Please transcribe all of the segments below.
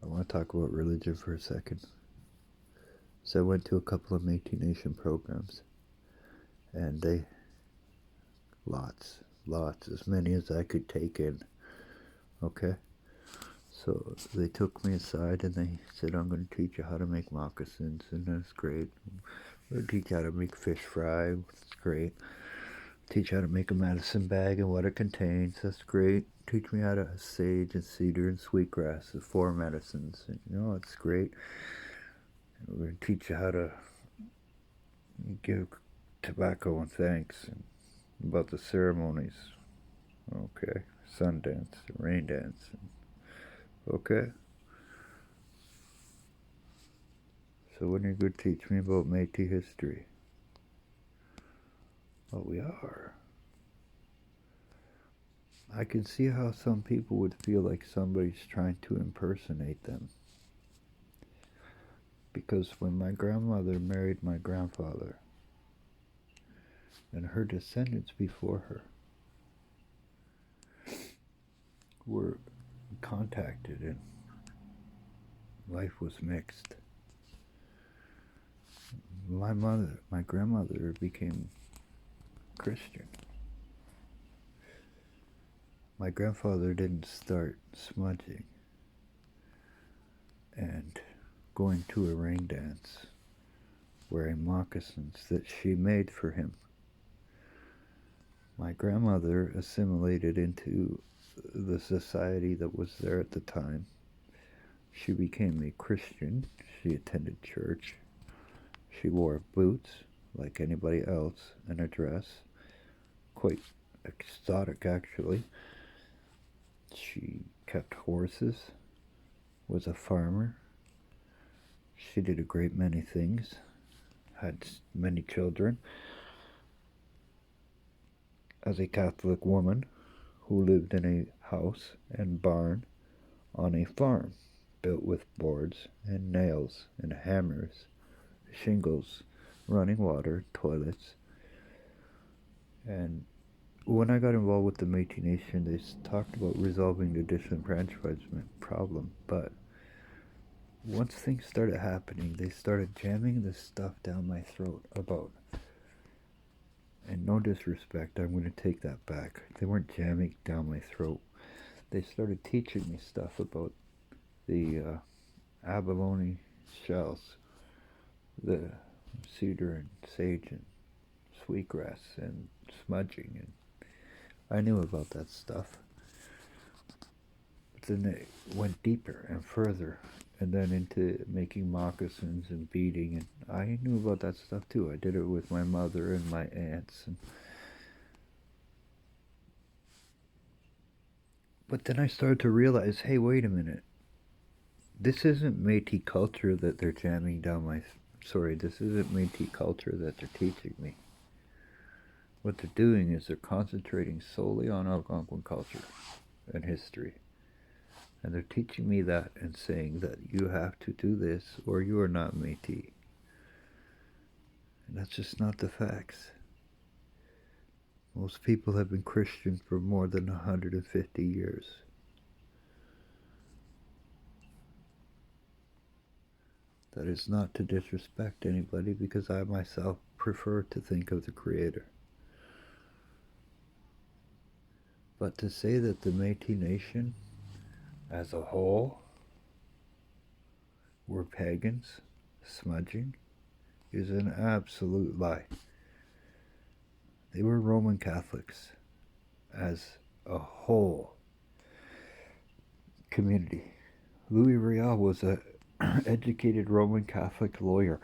I want to talk about religion for a second. So I went to a couple of Métis Nation programs, and they lots, as many as I could take in. Okay, so they took me aside and they said, "I'm going to teach you how to make moccasins," and that's great. We're going to teach you how to make fish fry. That's great. Teach you how to make a medicine bag and what it contains. That's great. Teach me how to sage and cedar and sweetgrass, the four medicines. That's great. We're going to teach you how to give tobacco and thanks and about the ceremonies. Okay. Sun dance, rain dance. Okay. So when are you going to teach me about Métis history? Oh, we are. I can see how some people would feel like somebody's trying to impersonate them. Because when my grandmother married my grandfather, and her descendants before her were contacted and life was mixed. My grandmother became Christian. My grandfather didn't start smudging and going to a rain dance wearing moccasins that she made for him. My grandmother assimilated into the society that was there at the time. She became a Christian. She attended church. She wore boots like anybody else and a dress. Quite exotic, actually. She kept horses, was a farmer. She did a great many things, had many children. As a Catholic woman who lived in a house and barn on a farm built with boards and nails and hammers, shingles, running water, toilets. And when I got involved with the Métis Nation, they talked about resolving the disenfranchisement problem, but once things started happening, they started jamming this stuff down my throat about, and no disrespect, I'm going to take that back. They weren't jamming down my throat. They started teaching me stuff about the abalone shells, the cedar and sage and sweetgrass and smudging, and I knew about that stuff. But then they went deeper and further, and then into making moccasins and beading, and I knew about that stuff too. I did it with my mother and my aunts. But then I started to realize, hey, wait a minute. This isn't Métis culture that they're jamming down my... Sorry, this isn't Métis culture that they're teaching me. What they're doing is they're concentrating solely on Algonquin culture and history. And they're teaching me that and saying that you have to do this or you are not Métis. And that's just not the facts. Most people have been Christian for more than 150 years. That is not to disrespect anybody, because I myself prefer to think of the Creator. But to say that the Métis Nation as a whole were pagans, smudging, is an absolute lie. They were Roman Catholics as a whole community. Louis Riel was an educated Roman Catholic lawyer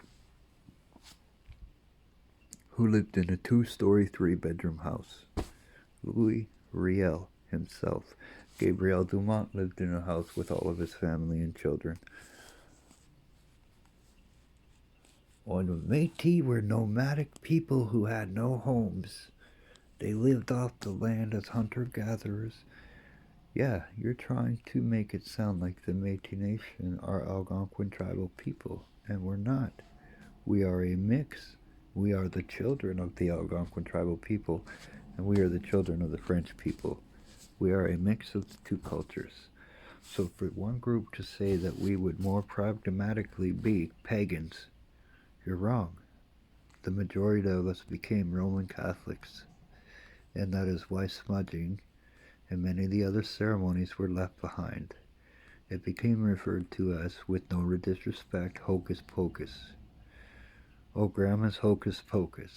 who lived in a 2-story, 3-bedroom house. Louis Riel himself. Gabriel Dumont lived in a house with all of his family and children. Well, the Métis were nomadic people who had no homes. They lived off the land as hunter-gatherers. Yeah, you're trying to make it sound like the Métis Nation are Algonquin tribal people, and we're not. We are a mix. We are the children of the Algonquin tribal people, and we are the children of the French people. We are a mix of the two cultures. So for one group to say that we would more pragmatically be pagans, you're wrong. The majority of us became Roman Catholics, and that is why smudging and many of the other ceremonies were left behind. It became referred to as, with no disrespect, hocus pocus. Oh, Grandma's hocus pocus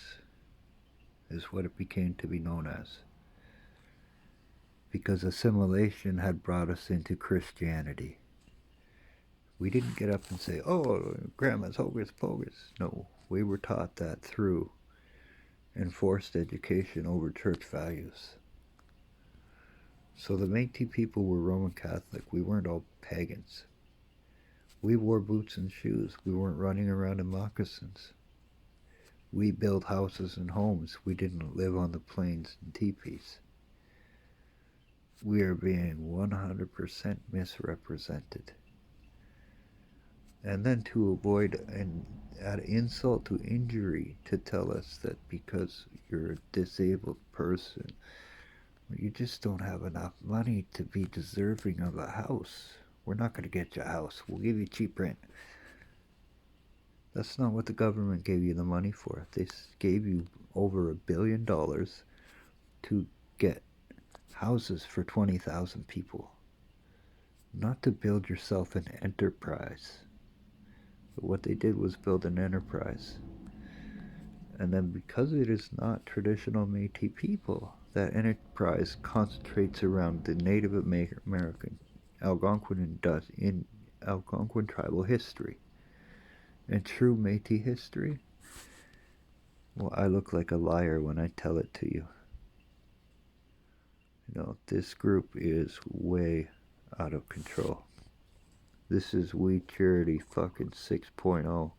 is what it became to be known as. Because assimilation had brought us into Christianity. We didn't get up and say, oh, Grandma's hocus pocus. No, we were taught that through enforced education over church values. So the Métis people were Roman Catholic. We weren't all pagans. We wore boots and shoes. We weren't running around in moccasins. We built houses and homes. We didn't live on the plains in teepees. We are being 100% misrepresented. And then to avoid an add insult to injury to tell us that because you're a disabled person, you just don't have enough money to be deserving of a house. We're not going to get you a house. We'll give you cheap rent. That's not what the government gave you the money for. They gave you over $1 billion to get houses for 20,000 people. Not to build yourself an enterprise. But what they did was build an enterprise. And then because it is not traditional Métis people, that enterprise concentrates around the Native American Algonquin tribal history. And true Métis history, well, I look like a liar when I tell it to you. You know, this group is way out of control. This is We Charity fucking 6.0.